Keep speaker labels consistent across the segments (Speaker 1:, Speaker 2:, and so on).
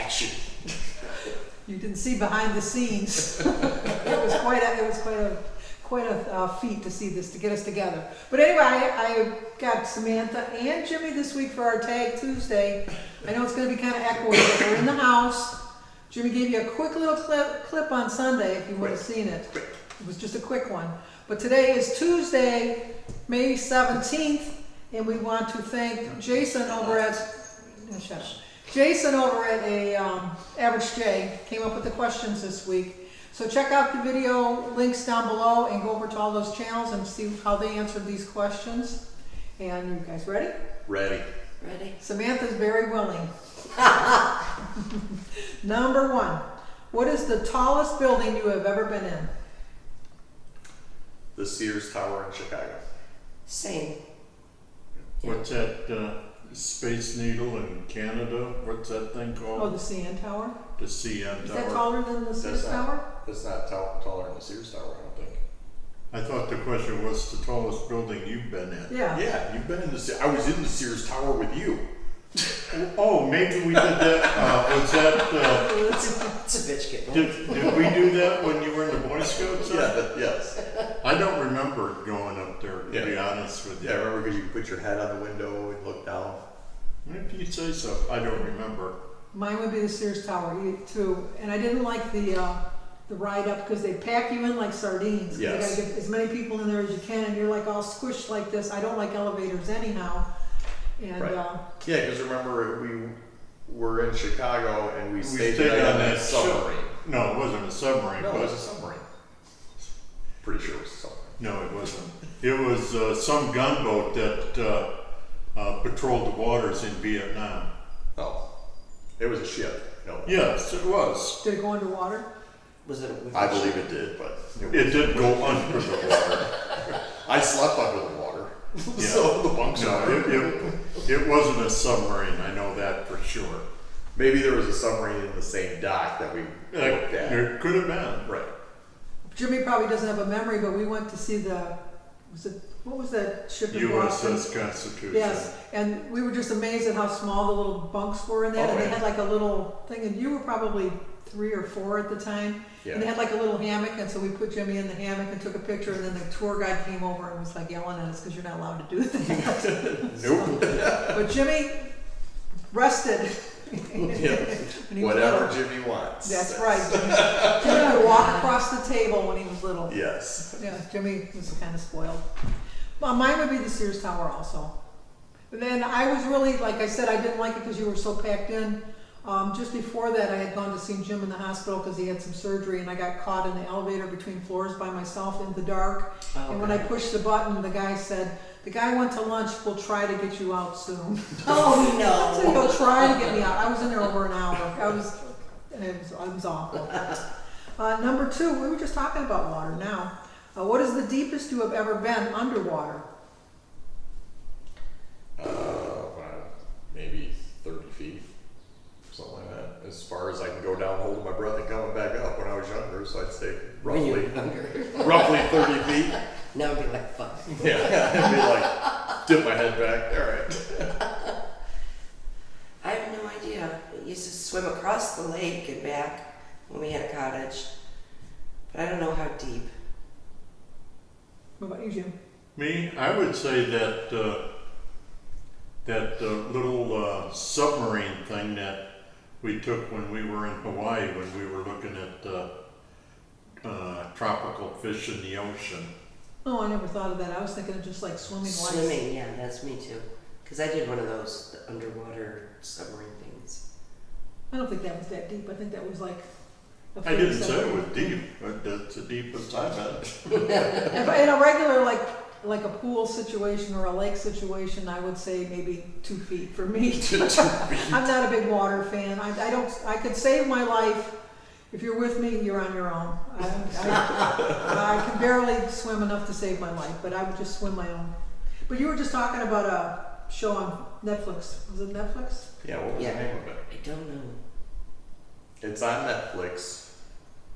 Speaker 1: action.
Speaker 2: You didn't see behind the scenes. It was quite a feat to see this, to get us together. But anyway, I got Samantha and Jimmy this week for our Tag Tuesday. I know it's going to be kind of echoey, but we're in the house. Jimmy gave you a quick little clip on Sunday if you would have seen it. It was just a quick one. But today is Tuesday, May 17th, and we want to thank Jason over at Average J came up with the questions this week. So check out the video links down below and go over to all those channels and see how they answered these questions. And you guys ready?
Speaker 1: Ready.
Speaker 3: Ready?
Speaker 2: Samantha's very willing. Number 1. What is the tallest building you have ever been in?
Speaker 1: The Sears Tower in Chicago.
Speaker 3: Same.
Speaker 4: What's that Space Needle in Canada? What's that thing called?
Speaker 2: Oh, the CN Tower?
Speaker 4: The CN
Speaker 2: Is
Speaker 4: Tower.
Speaker 2: that taller than the Sears Tower?
Speaker 1: That's not taller than the Sears Tower, I don't think.
Speaker 4: I thought the question was the tallest building you've been in.
Speaker 2: Yeah.
Speaker 1: Yeah, you've been in the I was in the Sears Tower with you.
Speaker 4: Oh, maybe we did that. Was that?
Speaker 3: It's a bitch kid.
Speaker 4: Did we do that when you were in the Boy Scouts?
Speaker 1: Yes.
Speaker 4: I don't remember going up there, to be honest with you.
Speaker 1: Yeah, I remember because you could put your head on the window and look down.
Speaker 4: If you say so, I don't remember.
Speaker 2: Mine would be the Sears Tower too, and I didn't like the ride up because they pack you in like sardines.
Speaker 1: Yes.
Speaker 2: You gotta get as many people in there as you can, and you're like all squished like this. I don't like elevators anyhow. And
Speaker 1: Right. Yeah, because remember we were in Chicago and we stayed
Speaker 4: on
Speaker 1: on
Speaker 4: that
Speaker 1: that submarine.
Speaker 4: No, it wasn't a submarine.
Speaker 1: No,
Speaker 4: but
Speaker 1: it was a submarine. Pretty sure it was a submarine.
Speaker 4: No, it wasn't. It was some gunboat that patrolled the waters in Vietnam.
Speaker 1: Oh, it was a ship. No.
Speaker 4: Yes, it was.
Speaker 2: did it go underwater?
Speaker 3: Was it?
Speaker 1: I believe it did, but
Speaker 4: It did go under the water.
Speaker 1: I slept under the water,
Speaker 4: Yeah.
Speaker 1: so the bunks
Speaker 4: No,
Speaker 1: are.
Speaker 4: it wasn't a submarine. I know that for sure.
Speaker 1: Maybe there was a submarine in the same dock that we looked at.
Speaker 4: It could have been.
Speaker 1: Right.
Speaker 2: Jimmy probably doesn't have a memory, but we went to see what was that ship in Boston?
Speaker 4: USS Constitution.
Speaker 2: Yes, and we were just amazed at how small the little bunks were in that, and they
Speaker 1: yeah.
Speaker 2: had like a little thing, and you were probably 3 or 4 at the time, and they
Speaker 1: Yeah.
Speaker 2: had like a little hammock, and so we put Jimmy in the hammock and took a picture, and then the tour guide came over and was like yelling at us because you're not allowed to do that.
Speaker 1: Nope.
Speaker 2: But Jimmy rested.
Speaker 1: Yeah.
Speaker 2: when he was
Speaker 1: Whatever
Speaker 2: little.
Speaker 1: Jimmy wants.
Speaker 2: That's right. Jimmy would walk across the table when he was little.
Speaker 1: Yes.
Speaker 2: Yeah, Jimmy was kind of spoiled. Well, mine would be the Sears Tower also. But then I was really, like I said, I didn't like it because you were so packed in. Just before that, I had gone to see Jim in the hospital because he had some surgery, and I got caught in the elevator between floors by myself in the dark.
Speaker 3: Oh,
Speaker 2: And when I pushed the button, the guy said, "The guy went to lunch. We'll try to get you out soon."
Speaker 3: Oh
Speaker 2: So he'll
Speaker 3: no.
Speaker 2: try to get me out. I was in there over an hour. It was awful. Number 2, we were just talking about water now. What is the deepest you have ever been underwater?
Speaker 1: Well, maybe 30 feet, something like that. As far as I can go down, holding my breath and coming back up when I was younger, so I'd say
Speaker 3: When you were
Speaker 1: roughly,
Speaker 3: younger.
Speaker 1: 30 feet.
Speaker 3: Now it'd be like 5.
Speaker 1: Yeah, it'd be like dip my head back. All right.
Speaker 3: I have no idea. I used to swim across the lake and back when we had a cottage, but I don't know how deep.
Speaker 2: What about you, Jim?
Speaker 4: Me, I would say that little submarine thing that we took when we were in Hawaii when we were looking at tropical fish in the ocean.
Speaker 2: Oh, I never thought of that. I was thinking of just like swimming laps.
Speaker 3: Swimming, yeah, that's me too. Because I did one of those underwater submarine things.
Speaker 2: I don't think that was that deep. I think that was like a
Speaker 4: I didn't
Speaker 2: foot
Speaker 4: say it was
Speaker 2: submarine.
Speaker 4: deep, but that's the deepest I've been.
Speaker 2: In a regular like a pool situation or a lake situation, I would say maybe 2 feet for me.
Speaker 1: 2 feet.
Speaker 2: I'm not a big water fan. I could save my life. If you're with me, you're on your own. I can barely swim enough to save my life, but I would just swim my own. But you were just talking about a show on Netflix. Was it Netflix?
Speaker 1: Yeah, what was the name of it?
Speaker 3: I don't know.
Speaker 1: It's on Netflix.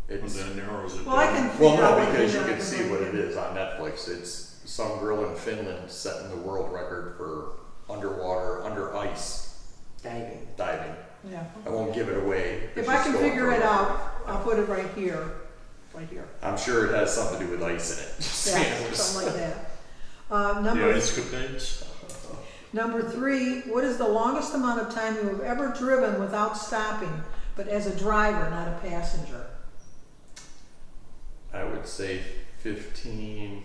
Speaker 4: And
Speaker 1: It's
Speaker 4: then narrows it
Speaker 2: Well, I
Speaker 4: down.
Speaker 2: can figure
Speaker 1: well,
Speaker 2: out
Speaker 1: no,
Speaker 2: what it
Speaker 1: because
Speaker 2: is
Speaker 1: you
Speaker 2: on
Speaker 1: can
Speaker 2: it.
Speaker 1: see what it is on Netflix. It's some girl in Finland setting the world record for under ice
Speaker 3: Diving.
Speaker 1: diving.
Speaker 2: Yeah.
Speaker 1: I won't give it away.
Speaker 2: If
Speaker 1: Just
Speaker 2: I can
Speaker 1: going
Speaker 2: figure
Speaker 1: for
Speaker 2: it
Speaker 1: a-
Speaker 2: out, I'll put it right here, right here.
Speaker 1: I'm sure it has something to do with ice in it.
Speaker 2: Yeah, something like that.
Speaker 4: The ice capades?
Speaker 2: Number 3, what is the longest amount of time you have ever driven without stopping, but as a driver, not a passenger?
Speaker 1: I would say 16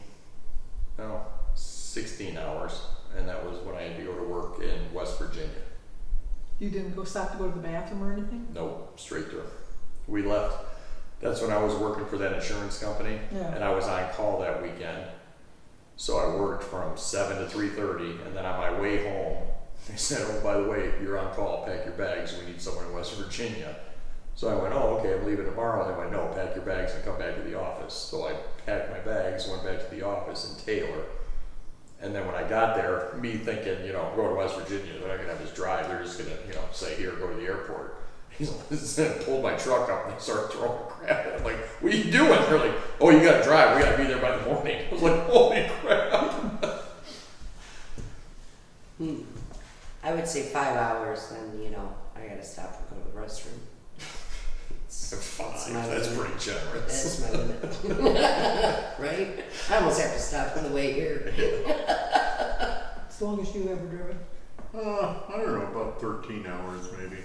Speaker 1: hours, and that was when I had to go to work in West Virginia.
Speaker 2: You didn't go stop to go to the bathroom or anything?
Speaker 1: Nope, straight through. We left. That's when I was working for that insurance company,
Speaker 2: Yeah.
Speaker 1: and I was on call that weekend. So I worked from 7 to 3:30, and then on my way home, they said, "Oh, by the way, you're on call. Pack your bags. We need someone in West Virginia." So I went, "Oh, okay, I'm leaving tomorrow." And they went, "No, pack your bags and come back to the office." So I packed my bags, went back to the office in Taylor. And then when I got there, me thinking, I'm going to West Virginia, they're not gonna have us drive. They're just gonna, say, "Here, go to the airport." He's like, pulled my truck up and they started throwing crap at it. I'm like, "What are you doing?" They're like, "Oh, you gotta drive. We gotta be there by the morning." I was like, "Holy crap."
Speaker 3: I would say 5 hours, then, I gotta stop and go to the restroom.
Speaker 1: Five,
Speaker 3: my
Speaker 1: that's
Speaker 3: limit.
Speaker 1: pretty generous.
Speaker 3: That's my limit. Right? I almost have to stop on the way here.
Speaker 2: As long as you ever driven.
Speaker 4: I don't know, about 13 hours maybe.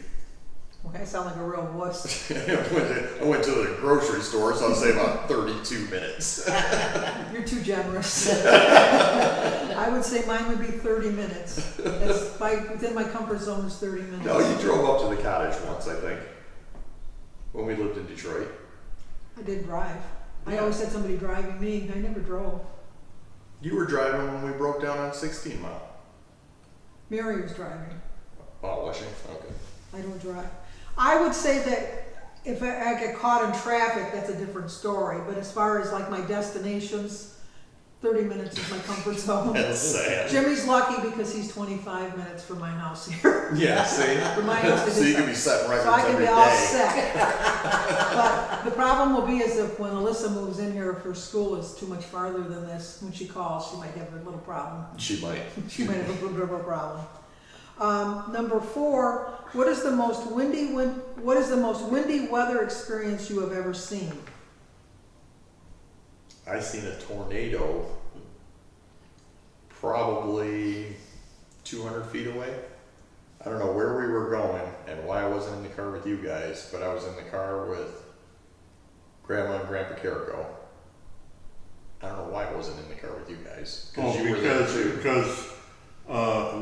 Speaker 2: Okay, I sound like a real wuss.
Speaker 1: I went to the grocery store, so I'll say about 32 minutes.
Speaker 2: You're too generous. I would say mine would be 30 minutes. That's within my comfort zone is 30 minutes.
Speaker 1: No, you drove up to the cottage once, I think, when we lived in Detroit.
Speaker 2: I did drive. I
Speaker 1: Yeah.
Speaker 2: always had somebody driving me. I never drove.
Speaker 1: You were driving when we broke down on 16 Mile.
Speaker 2: Mary was driving.
Speaker 1: Oh, was she? Okay.
Speaker 2: I don't drive. I would say that if I get caught in traffic, that's a different story. But as far as like my destinations, 30 minutes is my comfort zone.
Speaker 1: That's sad.
Speaker 2: Jimmy's lucky because he's 25 minutes from my house here.
Speaker 1: Yeah, see?
Speaker 2: From my house to
Speaker 1: So
Speaker 2: his
Speaker 1: you can
Speaker 2: house.
Speaker 1: be setting records
Speaker 2: So I can
Speaker 1: every
Speaker 2: be all
Speaker 1: day.
Speaker 2: set. But the problem will be is if when Alyssa moves in here, if her school is too much farther than this, when she calls, she might have a little problem.
Speaker 1: She might.
Speaker 2: She might have a little bit of a problem. Number 4, what is the most windy weather experience you have ever seen?
Speaker 1: I seen a tornado probably 200 feet away. I don't know where we were going and why I wasn't in the car with you guys, but I was in the car with Grandma and Grandpa Carrico. I don't know why I wasn't in the car with you guys.
Speaker 4: Oh,
Speaker 1: You were there too.
Speaker 4: because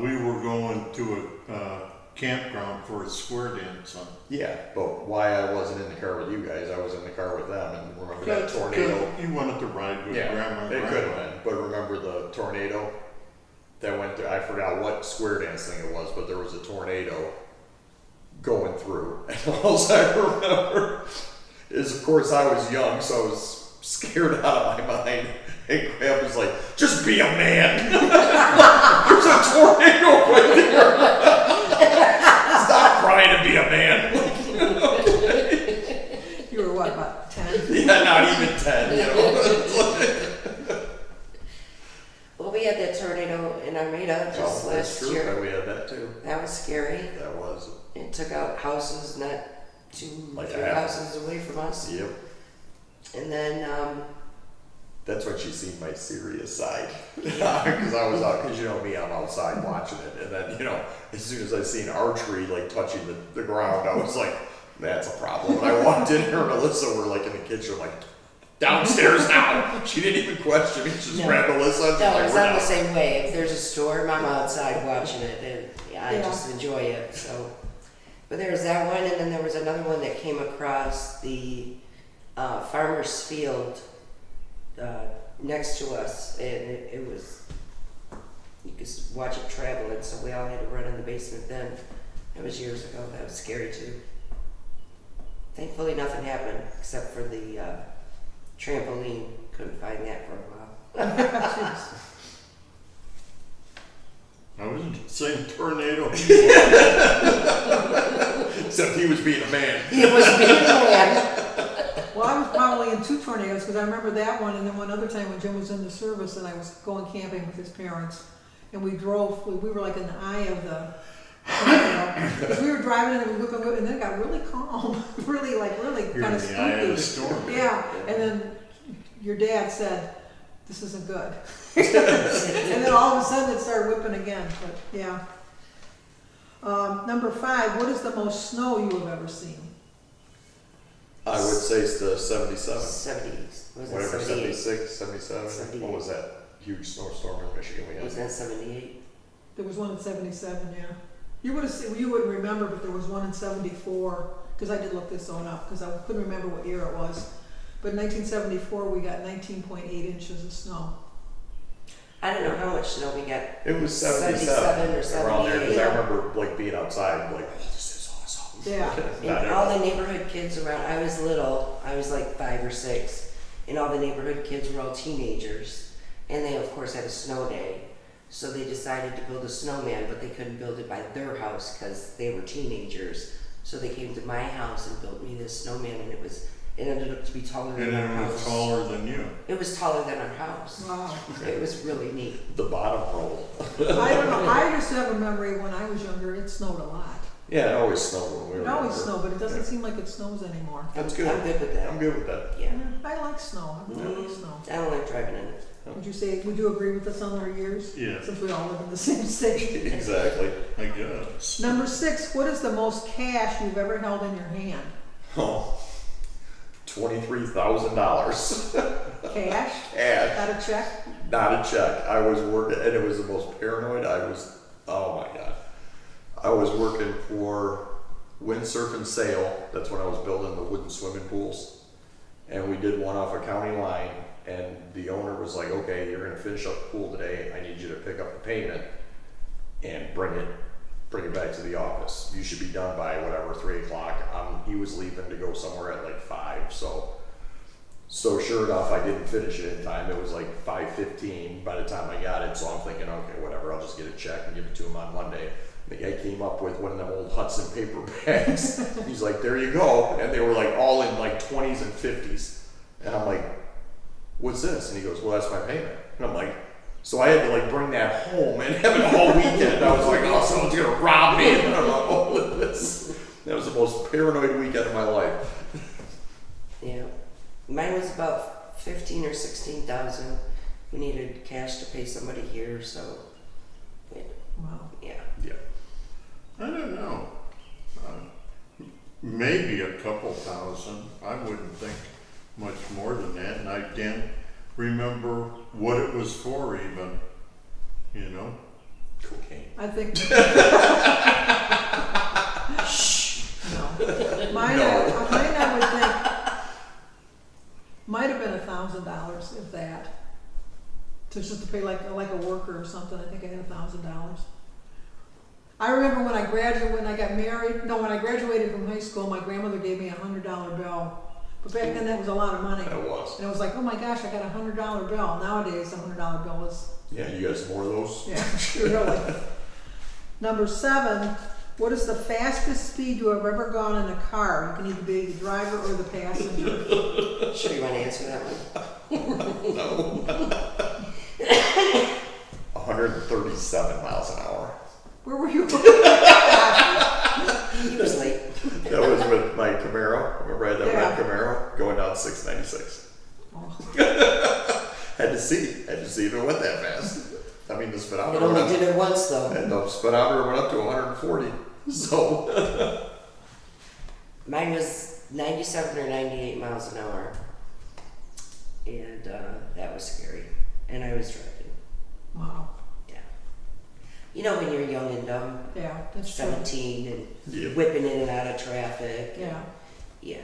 Speaker 4: we were going to a campground for a square dance on.
Speaker 1: Yeah, but why I wasn't in the car with you guys, I was in the car with them, and remember that tornado?
Speaker 4: You wanted to ride with Grandma and
Speaker 1: It could have
Speaker 4: Grandpa.
Speaker 1: been, but remember the tornado that went through, I forgot what square dance thing it was, but there was a tornado going through, and all I remember is, of course, I was young, so I was scared out of my mind, and Grandpa's like, "Just be a man." There's a tornado right there. Stop crying and be a man.
Speaker 2: You were what, about 10?
Speaker 1: Yeah, not even 10,
Speaker 3: Well, we had that tornado in Armada just
Speaker 1: Oh, that's
Speaker 3: last
Speaker 1: true.
Speaker 3: year.
Speaker 1: We had that too.
Speaker 3: That was scary.
Speaker 1: That was.
Speaker 3: It took out houses not two,
Speaker 1: Like
Speaker 3: 3
Speaker 1: half.
Speaker 3: houses away from us.
Speaker 1: Yep.
Speaker 3: And then,
Speaker 1: That's when she seen my serious side. Because I was out, because me, I'm outside watching it. And then, as soon as I seen archery like touching the ground, I was like, that's a problem. And I walked in, her and Alyssa were like in the kitchen, like, downstairs now. She didn't even question me. She just
Speaker 3: No.
Speaker 1: grabbed Alyssa. And
Speaker 3: no,
Speaker 1: like,
Speaker 3: it's
Speaker 1: "We're
Speaker 3: not the
Speaker 1: down."
Speaker 3: same way. If there's a storm, I'm outside watching it, and I
Speaker 2: Yeah.
Speaker 3: just enjoy it. So, but there was that one, and then there was another one that came across the farmer's field next to us, and it was, you could watch it traveling. So we all had to run in the basement then. That was years ago. That was scary too. Thankfully, nothing happened except for the trampoline. Couldn't find that for a while.
Speaker 2: Jeez.
Speaker 4: I wasn't saying tornado.
Speaker 1: Except he was being a man.
Speaker 3: He was being a man.
Speaker 2: Well, I was probably in 2 tornadoes because I remember that one, and then one other time when Jim was in the service and I was going camping with his parents, and we were like in the eye of the Because we were driving and it was whipping, and then it got really calm, really
Speaker 4: You're
Speaker 2: kind
Speaker 4: in
Speaker 2: of
Speaker 4: the eye of the
Speaker 2: spooky.
Speaker 4: storm.
Speaker 2: Yeah, and then your dad said, "This isn't good," and then all of a sudden it started whipping again. But yeah. Number 5, what is the most snow you have ever seen?
Speaker 1: I would say it's the 77.
Speaker 3: 70s. Was it
Speaker 1: Whatever,
Speaker 3: 78?
Speaker 1: 76, 77.
Speaker 3: 78.
Speaker 1: What was that huge snowstorm in Michigan we
Speaker 3: Was
Speaker 1: had?
Speaker 3: that 78?
Speaker 2: There was one in 77, yeah. You wouldn't remember, but there was one in 74, because I did look this one up, because I couldn't remember what year it was. But in 1974, we got 19.8 inches of snow.
Speaker 3: I don't know how much snow we got.
Speaker 1: It was
Speaker 3: 77 or
Speaker 1: 77 around there, because
Speaker 3: 78.
Speaker 1: I remember like being outside, like, oh, this is awesome.
Speaker 2: Yeah.
Speaker 1: Not
Speaker 3: And all the
Speaker 1: everyone.
Speaker 3: neighborhood kids around, I was little, I was like 5 or 6, and all the neighborhood kids were all teenagers. And they, of course, had a snow day. So they decided to build a snowman, but they couldn't build it by their house because they were teenagers. So they came to my house and built me this snowman, and it ended up to be taller
Speaker 4: And
Speaker 3: than our
Speaker 4: it was
Speaker 3: house.
Speaker 4: taller than you.
Speaker 3: It was taller than our house.
Speaker 2: Wow.
Speaker 3: It was really neat.
Speaker 1: The bottom roll.
Speaker 2: I don't know, I just have a memory when I was younger, it snowed a lot.
Speaker 1: Yeah, it always snowed when we were
Speaker 2: It always
Speaker 1: younger.
Speaker 2: snowed, but it doesn't
Speaker 1: Yeah.
Speaker 2: seem like it snows anymore.
Speaker 1: That's good.
Speaker 3: I'm good with that.
Speaker 1: I'm good with that.
Speaker 3: Yeah.
Speaker 2: I like snow, I really like snow.
Speaker 3: I don't like driving in it.
Speaker 2: Would you agree with us on our years?
Speaker 4: Yeah.
Speaker 2: Since we all live in the same state.
Speaker 1: Exactly.
Speaker 4: I guess.
Speaker 2: Number 6, what is the most cash you've ever held in your hand?
Speaker 1: Oh, $23,000.
Speaker 2: Cash?
Speaker 1: Cash.
Speaker 2: Got a check?
Speaker 1: Not a check. I was working, and it was the most paranoid. Oh my God. I was working for Windsurf and Sail. That's when I was building the wooden swimming pools. And we did one off a county line, and the owner was like, okay, you're gonna finish up the pool today. I need you to pick up the payment and bring it back to the office. You should be done by whatever, 3 o'clock. He was leaving to go somewhere at like 5, so sure enough, I didn't finish it in time. It was like 5:15 by the time I got it, so I'm thinking, okay, whatever, I'll just get a check and give it to him on Monday. The guy came up with one of them old Hudson paper bags. He's like, there you go. And they were like all in like 20s and 50s. And I'm like, what's this? And he goes, well, that's my payment. And I'm like, so I had to like bring that home and have it all weekend. I was like, oh, someone's gonna rob me. And I'm like, all of this. That was the most paranoid weekend of my life.
Speaker 3: Yeah. Mine was about 15 or 16,000. We needed cash to pay somebody here, so
Speaker 2: Wow.
Speaker 3: yeah.
Speaker 1: Yeah.
Speaker 4: I don't know. Maybe a couple thousand. I wouldn't think much more than that. And I can't remember what it was for even. You know?
Speaker 1: Cocaine.
Speaker 2: I think. No. Mine,
Speaker 1: No.
Speaker 2: I would think might have been $1,000, if that. Just to pay like a worker or something. I think I had $1,000. I remember when I got married. No, when I graduated from high school, my grandmother gave me a $100 bill. But back then, that was a lot of money.
Speaker 1: That was.
Speaker 2: And it was like, oh my gosh, I got a $100 bill. Nowadays, a $100 bill is,
Speaker 1: Yeah, you got some more of those?
Speaker 2: yeah, really. Number 7, what is the fastest speed you have ever gone in a car? You can either be the driver or the passenger.
Speaker 3: Sure, you want to answer that one?
Speaker 1: No. 137 miles an hour.
Speaker 2: Where were you?
Speaker 3: He was late.
Speaker 1: That was with my Camaro. Remember I had that
Speaker 2: Yeah.
Speaker 1: red Camaro going down 696.
Speaker 2: Oh,
Speaker 1: Had to see if it went that fast. I mean, the
Speaker 3: It
Speaker 1: speedometer
Speaker 3: only
Speaker 1: went
Speaker 3: did
Speaker 1: up,
Speaker 3: it once though.
Speaker 1: and the speedometer went up to 140. So
Speaker 3: Mine was 97 or 98 miles an hour. And that was scary. And I was driving.
Speaker 2: wow.
Speaker 3: Yeah. You know when you're young and dumb,
Speaker 2: Yeah, that's true.
Speaker 3: 17 and
Speaker 1: yeah,
Speaker 3: whipping in and out of traffic.
Speaker 2: Yeah.
Speaker 3: Yeah.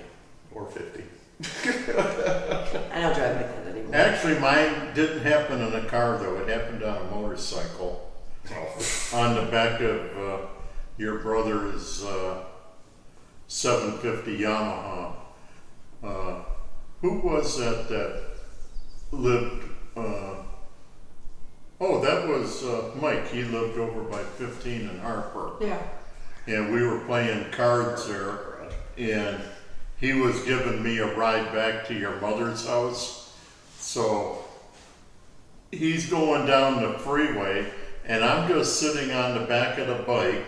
Speaker 1: or 50.
Speaker 3: I don't drive like that anymore.
Speaker 4: Actually, mine didn't happen in a car though. It happened on a motorcycle on the back of your brother's 750 Yamaha. Who was that lived? Oh, that was Mike. He lived over by 15 and Harper.
Speaker 2: Yeah.
Speaker 4: And we were playing cards there, and he was giving me a ride back to your mother's house. So he's going down the freeway, and I'm just sitting on the back of the bike,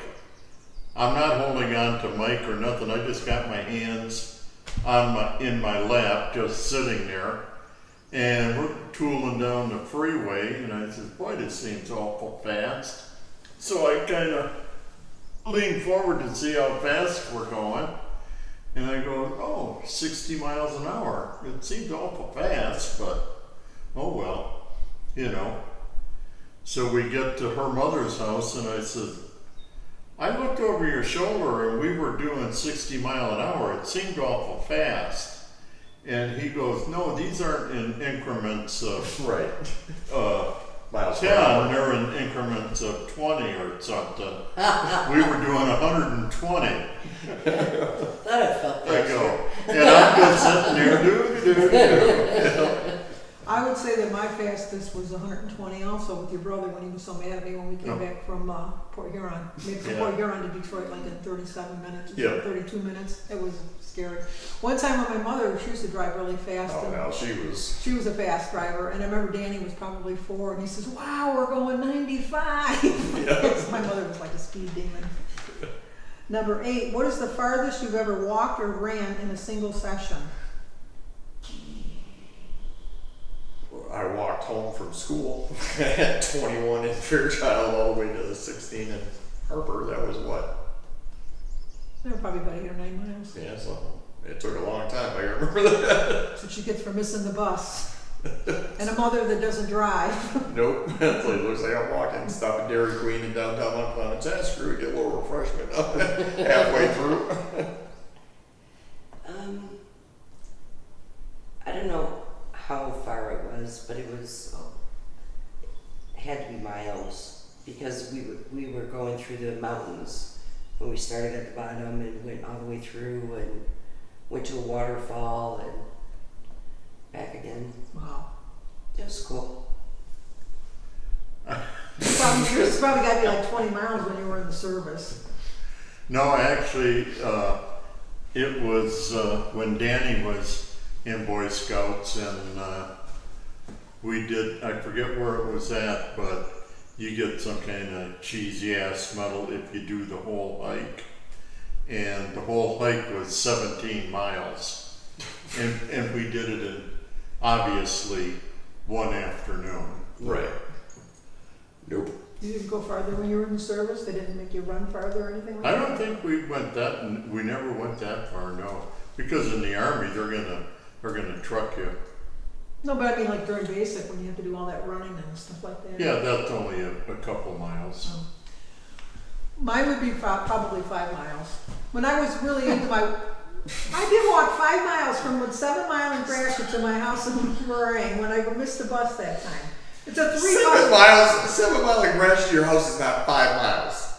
Speaker 4: I'm not holding on to Mike or nothing. I just got my hands in my lap, just sitting there. And we're tooling down the freeway, and I said, boy, this seems awful fast. So I kind of leaned forward to see how fast we're going. And I go, oh, 60 miles an hour. It seems awful fast, but oh well, you know. So we get to her mother's house, and I said, I looked over your shoulder, and we were doing 60 mile an hour. It seemed awful fast. And he goes, no, these aren't in increments of
Speaker 1: Right. Miles per
Speaker 4: 10,
Speaker 1: hour.
Speaker 4: they're in increments of 20 or something. We were doing 120.
Speaker 3: Thought it felt
Speaker 4: I
Speaker 3: faster.
Speaker 4: go, and I'm just sitting there, do.
Speaker 2: I would say that my fastest was 120 also with your brother when he was so mad at me when we came
Speaker 4: Oh.
Speaker 2: back from Port Huron. Made from
Speaker 4: Yeah.
Speaker 2: Port Huron to Detroit like in 37 minutes, or
Speaker 1: Yeah.
Speaker 2: 32 minutes. It was scary. One time when my mother, she used to drive really fast.
Speaker 1: Oh,
Speaker 2: and
Speaker 1: no,
Speaker 2: she was a fast driver, and I remember Danny was probably 4, and he says, wow, we're going 95.
Speaker 1: Yeah.
Speaker 2: My mother was like a speed demon. Number 8, what is the farthest you've ever walked or ran in a single session?
Speaker 1: I walked home from school at 21 in Fairchild all the way to 16 in Harper. That was what?
Speaker 2: They were probably about 8 or 9 miles.
Speaker 1: Yeah, so it took a long time. I remember that.
Speaker 2: That's what she gets for missing the bus. And a mother that doesn't drive.
Speaker 1: Nope. It's like, looks like I'm walking, stop at Dairy Queen in downtown Mount Clemens. Screw it, get a little refreshment halfway through.
Speaker 3: I don't know how far it was, but it was had to be miles because we were going through the mountains when we started at the bottom and went all the way through and went to a waterfall and back again.
Speaker 2: Wow.
Speaker 3: It was cool.
Speaker 2: It's probably got to be like 20 miles when you were in the service.
Speaker 4: No, actually, it was when Danny was in Boy Scouts, and we did, I forget where it was at, but you get some kind of cheesy ass medal if you do the whole hike. And the whole hike was 17 miles. And we did it in, obviously, one afternoon.
Speaker 1: Right. Nope.
Speaker 2: You didn't go farther when you were in the service? They didn't make you run farther or anything like
Speaker 4: I
Speaker 2: that?
Speaker 4: don't think we went that, we never went that far, no. Because in the Army, they're gonna truck you.
Speaker 2: No, but I mean like during basic when you have to do all that running and stuff like that.
Speaker 4: Yeah, that's only a couple miles.
Speaker 2: Mine would be probably 5 miles. When I was really into my, I did walk 5 miles from 7 Mile in Gratiot to my house in Meringue when I missed the bus that time. It's a 3 bus.
Speaker 1: 7 mile in Gratiot to your house is not 5 miles.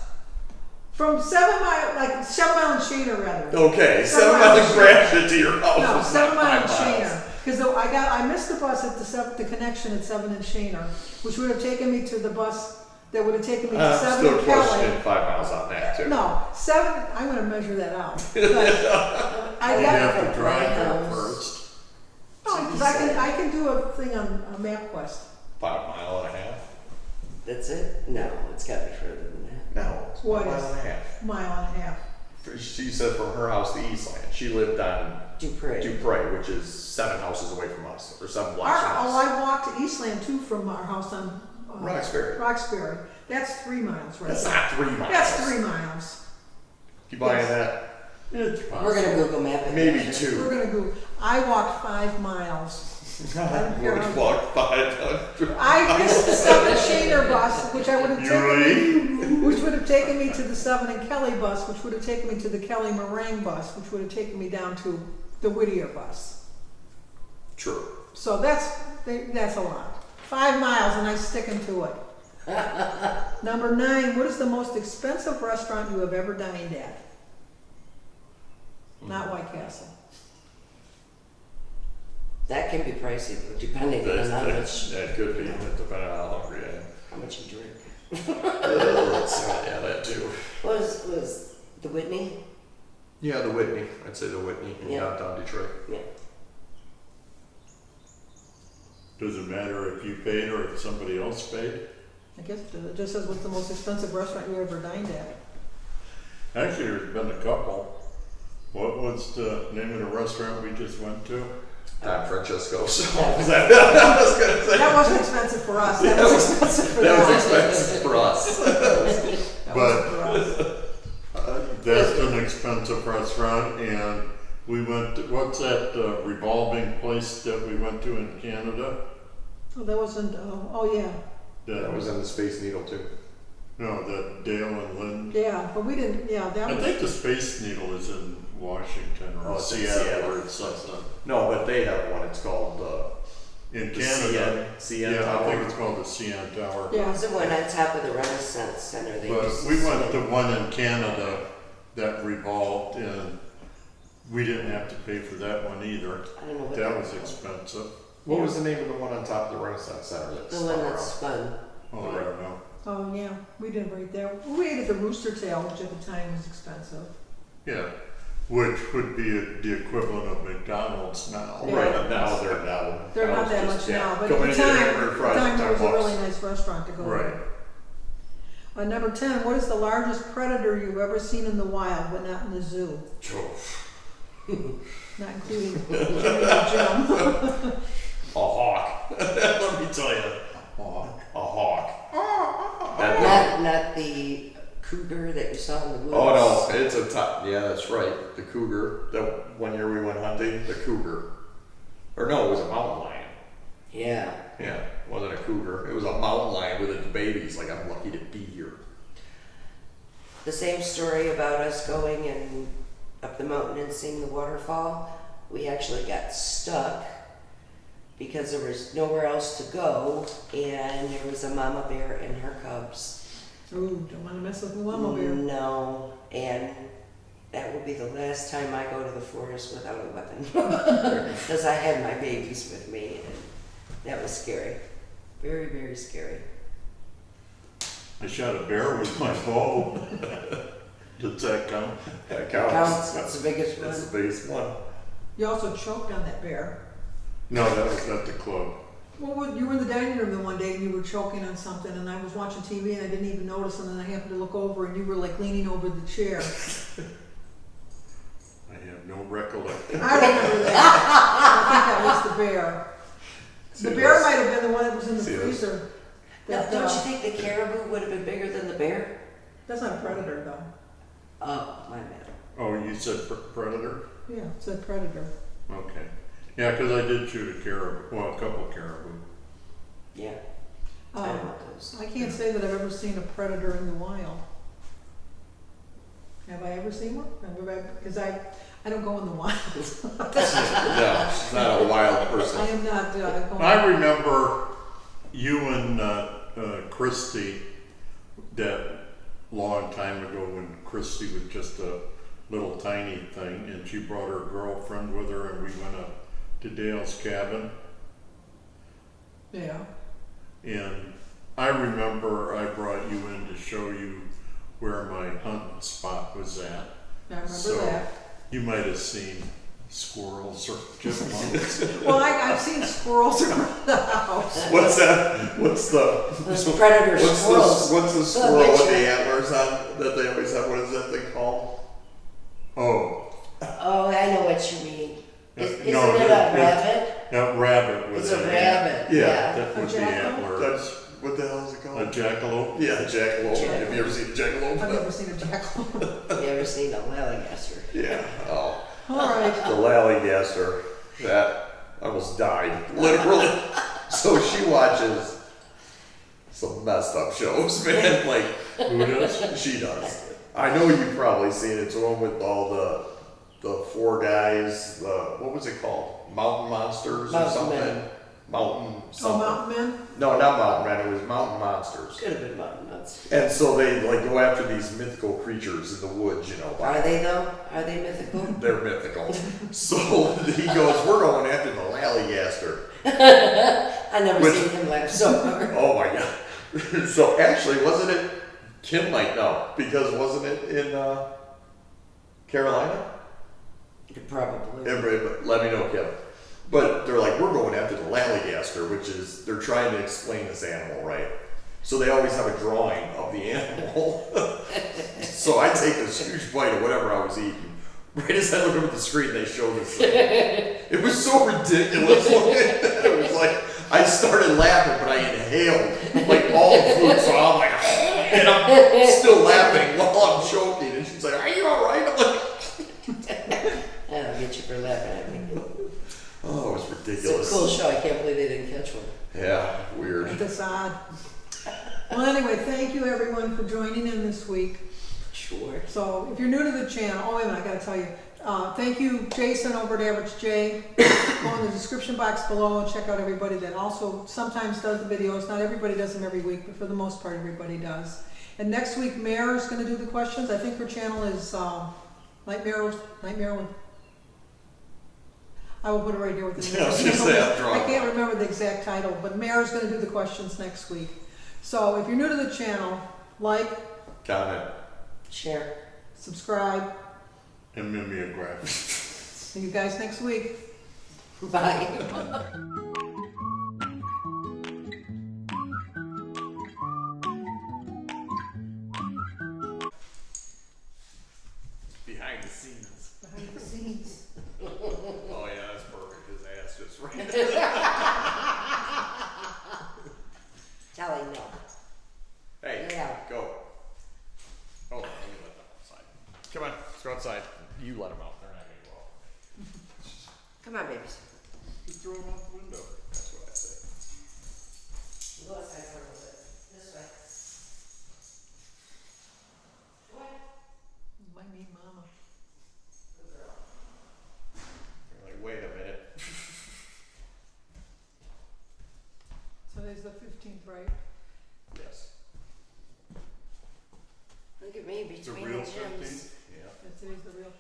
Speaker 2: From 7 Mile, like 7 Mile and Shaner rather.
Speaker 1: Okay, 7
Speaker 2: 7
Speaker 1: mile
Speaker 2: miles
Speaker 1: in Gratiot to your house
Speaker 2: No,
Speaker 1: is
Speaker 2: 7
Speaker 1: not
Speaker 2: Mile and
Speaker 1: 5 miles.
Speaker 2: Shaner. Because I missed the bus at the connection at 7 and Shaner, which would have taken me to the bus that would have taken me to 7
Speaker 1: Still
Speaker 2: and Kelly.
Speaker 1: questioning 5 miles on that too.
Speaker 2: No, 7, I'm going to measure that out. But I
Speaker 4: You
Speaker 2: got
Speaker 4: have to
Speaker 3: from
Speaker 4: drive there
Speaker 3: Brown's.
Speaker 4: first.
Speaker 2: No, because I can do a thing on MapQuest.
Speaker 1: 5 mile and a half?
Speaker 3: That's it? No, it's got to be further than that.
Speaker 1: No, it's
Speaker 2: What
Speaker 1: 1
Speaker 2: is-
Speaker 1: mile and a half.
Speaker 2: Mile and a half.
Speaker 1: She said from her house to Eastland. She lived on
Speaker 3: Dupree.
Speaker 1: Dupre, which is 7 houses away from us, or 7 blocks from us.
Speaker 2: I walked to Eastland too from our house on
Speaker 1: Roxbury.
Speaker 2: Roxbury. That's 3 miles, right?
Speaker 1: That's
Speaker 2: there.
Speaker 1: not 3 miles.
Speaker 2: That's 3 miles.
Speaker 1: You buying
Speaker 2: Yes.
Speaker 1: that?
Speaker 4: It's possible.
Speaker 3: We're gonna Google map it.
Speaker 1: Maybe
Speaker 3: after.
Speaker 1: 2.
Speaker 2: We're gonna go. I walked 5 miles. I don't care
Speaker 1: Would
Speaker 2: how-
Speaker 1: walk 500.
Speaker 2: I missed the 7 Shaner bus, which I would have
Speaker 4: You
Speaker 2: taken me,
Speaker 4: leave?
Speaker 2: which would have taken me to the 7 and Kelly bus, which would have taken me to the Kelly Meringue bus, which would have taken me down to the Whittier bus.
Speaker 1: True.
Speaker 2: So that's a lot. 5 miles, and I'm sticking to it. Number 9, what is the most expensive restaurant you have ever dined at? Not White Castle.
Speaker 3: That can be pricey, depending on how much
Speaker 1: That could be, depending on how hungry I am.
Speaker 3: how much you drink.
Speaker 1: Yeah, that too.
Speaker 3: Was the Whitney?
Speaker 1: Yeah, the Whitney. I'd say the Whitney in
Speaker 3: Yeah.
Speaker 1: downtown Detroit.
Speaker 3: Yeah.
Speaker 4: Does it matter if you paid or if somebody else paid?
Speaker 2: I guess it just says what's the most expensive restaurant you ever dined at.
Speaker 4: Actually, there's been a couple. What was the name of the restaurant we just went to?
Speaker 1: Don Francesco's. I was gonna say.
Speaker 2: That wasn't expensive for us, that was expensive for
Speaker 1: That
Speaker 2: them.
Speaker 1: was expensive for us.
Speaker 2: That
Speaker 4: But-
Speaker 2: wasn't for us.
Speaker 4: That's an expensive restaurant, and we went to, what's that revolving place that we went to in Canada?
Speaker 2: Oh, that wasn't, oh, yeah,
Speaker 1: That was in the Space Needle too.
Speaker 4: No, that Dale and Lynn.
Speaker 2: yeah, but we didn't, yeah, that
Speaker 4: I
Speaker 2: was,
Speaker 4: think the Space Needle is in Washington
Speaker 1: Oh,
Speaker 4: or
Speaker 1: it's in
Speaker 4: Seattle
Speaker 1: Seattle.
Speaker 4: or something.
Speaker 1: No, but they have one. It's called
Speaker 4: In
Speaker 1: the
Speaker 4: Canada,
Speaker 1: CN
Speaker 4: yeah, I
Speaker 1: Tower.
Speaker 4: think it's called the CN Tower.
Speaker 2: yeah.
Speaker 3: There's the one on top of the Renaissance Center. They
Speaker 4: But
Speaker 3: used to
Speaker 4: we went
Speaker 3: sit
Speaker 4: to
Speaker 3: in.
Speaker 4: one in Canada that revolved, and we didn't have to pay for that one either.
Speaker 3: I don't know what
Speaker 4: That
Speaker 3: they're
Speaker 4: was
Speaker 3: called.
Speaker 4: expensive.
Speaker 1: What was the name of the one on top of the Renaissance Center? That's
Speaker 3: The one that's spun.
Speaker 4: Oh, I don't know.
Speaker 2: Oh, yeah, we did right there. We ate at the Rooster Tail, which at the time was expensive.
Speaker 4: Yeah, which would be the equivalent of McDonald's now.
Speaker 2: Yeah.
Speaker 1: Right now they're down.
Speaker 2: They're
Speaker 1: Now
Speaker 2: not
Speaker 1: it's
Speaker 2: that
Speaker 1: just,
Speaker 2: much
Speaker 1: yeah,
Speaker 2: now, but
Speaker 1: come
Speaker 2: at
Speaker 1: in
Speaker 2: the
Speaker 1: and get a
Speaker 2: time,
Speaker 1: hamburger
Speaker 2: at
Speaker 1: fries
Speaker 2: the time
Speaker 1: for
Speaker 2: it was a
Speaker 1: $10.
Speaker 2: really nice restaurant to go
Speaker 4: Right.
Speaker 2: to. Number 10, what is the largest predator you've ever seen in the wild, but not in the zoo? Not including Jimmy or Jim.
Speaker 1: A hawk. Let me tell you.
Speaker 4: Oh,
Speaker 1: A hawk. That-
Speaker 3: Not the cougar that you saw in the woods.
Speaker 1: Oh no, it's a top. Yeah, that's right. The cougar. That one year we went hunting, the cougar. Or no, it was a mountain lion.
Speaker 3: Yeah.
Speaker 1: Yeah, it wasn't a cougar. It was a mountain lion with its babies. Like, I'm lucky to be here.
Speaker 3: The same story about us going and up the mountain and seeing the waterfall. We actually got stuck because there was nowhere else to go, and there was a mama bear and her cubs.
Speaker 2: Ooh, don't want to mess with the mama bear.
Speaker 3: No, and that will be the last time I go to the forest without a weapon. Because I had my babies with me, and that was scary. Very, very scary.
Speaker 4: I shot a bear with my bow. Does that count?
Speaker 1: That counts.
Speaker 3: Counts, that's the biggest
Speaker 1: That's
Speaker 3: one.
Speaker 1: the biggest one.
Speaker 2: You also choked on that bear.
Speaker 4: No, that was at the club.
Speaker 2: Well, you were in the dining room the one day and you were choking on something, and I was watching TV and I didn't even notice, and then I happened to look over and you were like leaning over the chair.
Speaker 4: I have no recollection.
Speaker 2: I remember that. I think that was the bear.
Speaker 1: See
Speaker 2: The bear
Speaker 1: this?
Speaker 2: might have been the one that was in the
Speaker 1: See this?
Speaker 2: freezer.
Speaker 3: Now,
Speaker 2: That,
Speaker 3: don't you think the caribou would have been bigger than the bear?
Speaker 2: That's not a predator, though.
Speaker 3: Oh, my bad.
Speaker 4: Oh, you said predator?
Speaker 2: Yeah, it's a predator.
Speaker 4: Okay. Yeah, because I did shoot a caribou, well, a couple caribou.
Speaker 3: Yeah. I don't
Speaker 2: Um,
Speaker 3: know those.
Speaker 2: I can't say that I've ever seen a predator in the wild. Have I ever seen one? Because I don't go in the wild.
Speaker 1: No, she's not a wild person.
Speaker 2: I am not going.
Speaker 4: I remember you and Christy that long time ago when Christy was just a little tiny thing, and she brought her girlfriend with her, and we went up to Dale's cabin.
Speaker 2: Yeah.
Speaker 4: And I remember I brought you in to show you where my hunting spot was at.
Speaker 2: I remember
Speaker 4: So-
Speaker 2: that.
Speaker 4: You might have seen squirrels or chipmunks.
Speaker 2: Well, I've seen squirrels around the house.
Speaker 1: What's that? What's the?
Speaker 3: Those predator
Speaker 1: What's
Speaker 3: squirrels.
Speaker 1: the? What's the squirrel with the antlers on that they always have? What is that thing called?
Speaker 4: Oh,
Speaker 3: Oh, I know what you mean. Isn't
Speaker 4: No,
Speaker 3: it a
Speaker 4: that-
Speaker 3: rabbit?
Speaker 4: that rabbit was
Speaker 3: It's a
Speaker 4: an
Speaker 3: rabbit.
Speaker 1: Yeah.
Speaker 4: That
Speaker 2: A
Speaker 4: would be
Speaker 2: jackal?
Speaker 4: antlers.
Speaker 1: That's what the hell is it
Speaker 4: A
Speaker 1: called?
Speaker 4: jackalope?
Speaker 1: Yeah, jackalope. Have you ever seen a
Speaker 2: I've
Speaker 1: jackalope?
Speaker 2: never seen a jackal.
Speaker 3: You ever seen a lollygasser?
Speaker 1: Yeah. Oh,
Speaker 2: All right.
Speaker 1: the lollygaster. That almost died, literally. So she watches some messed up shows, man. Like
Speaker 4: Who does?
Speaker 1: she does. I know you've probably seen it. It's the one with all the four guys. What was it called? Mountain Monsters or
Speaker 3: Mountain
Speaker 1: something?
Speaker 3: Men.
Speaker 1: Mountain
Speaker 2: Oh,
Speaker 1: something.
Speaker 2: mountain men?
Speaker 1: No, not Mountain Men. It was Mountain Monsters.
Speaker 3: Could have been mountain nuts.
Speaker 1: And so they like go after these mythical creatures in the woods, you know.
Speaker 3: Are they though? Are they mythical?
Speaker 1: They're mythical. So he goes, we're going after the lollygaster.
Speaker 3: I never
Speaker 1: Which-
Speaker 3: seen him laugh so hard.
Speaker 1: Oh my god. So actually, wasn't it, Kim might know, because wasn't it in Carolina?
Speaker 3: Probably.
Speaker 1: Everybody, let me know, Kim. But they're like, we're going after the lollygaster, which is, they're trying to explain this animal, right? So they always have a drawing of the animal. So I take this huge bite of whatever I was eating. Right as I look up at the screen, they show this thing. It was so ridiculous looking. It was like, I started laughing, but I inhaled like all the food, so I'm like, and I'm still laughing while I'm choking. And she's like, "Are you all right?" I'm like,
Speaker 3: I'll get you for laughing at me.
Speaker 1: "Oh, it was
Speaker 3: It's
Speaker 1: ridiculous."
Speaker 3: a cool show. I can't believe they didn't catch one.
Speaker 1: Yeah, weird.
Speaker 2: That's odd. Well, anyway, thank you everyone for joining in this week.
Speaker 3: Sure.
Speaker 2: So if you're new to the channel, oh wait a minute, I gotta tell you. Thank you, Jason over at Average J. Go in the description box below and check out everybody that also sometimes does the videos. Not everybody does them every week, but for the most part, everybody does. And next week, Mare is gonna do the questions. I think her channel is Nightmare with. I will put it right here with the
Speaker 1: Yeah, I was gonna say, I'm
Speaker 2: I
Speaker 1: drawing.
Speaker 2: can't remember the exact title, but Mare is gonna do the questions next week. So if you're new to the channel, like,
Speaker 1: Comment.
Speaker 3: Share.
Speaker 2: subscribe.
Speaker 4: And mimeograph.
Speaker 2: See you guys next week.
Speaker 3: Bye.
Speaker 1: Behind the scenes.
Speaker 2: Behind the scenes.
Speaker 1: Oh yeah, that's perfect. His ass just right.
Speaker 3: Tell him no.
Speaker 1: Hey,
Speaker 3: Yeah.
Speaker 1: go. Hold on, let me let them outside. Come on, let's go outside. You let them out. They're not gonna go out.
Speaker 3: Come on, babies.
Speaker 1: Just throw them out the window. That's what I say.
Speaker 3: Go outside for a little bit. This way. What?
Speaker 2: Might meet Mama.
Speaker 3: Good girl.
Speaker 1: You're like, wait a minute.
Speaker 2: Today's the 15th, right?
Speaker 1: Yes.
Speaker 3: Look at me
Speaker 4: It's a
Speaker 3: between
Speaker 4: real
Speaker 3: the gyms.
Speaker 4: 15th?
Speaker 1: Yeah.
Speaker 2: Today's the real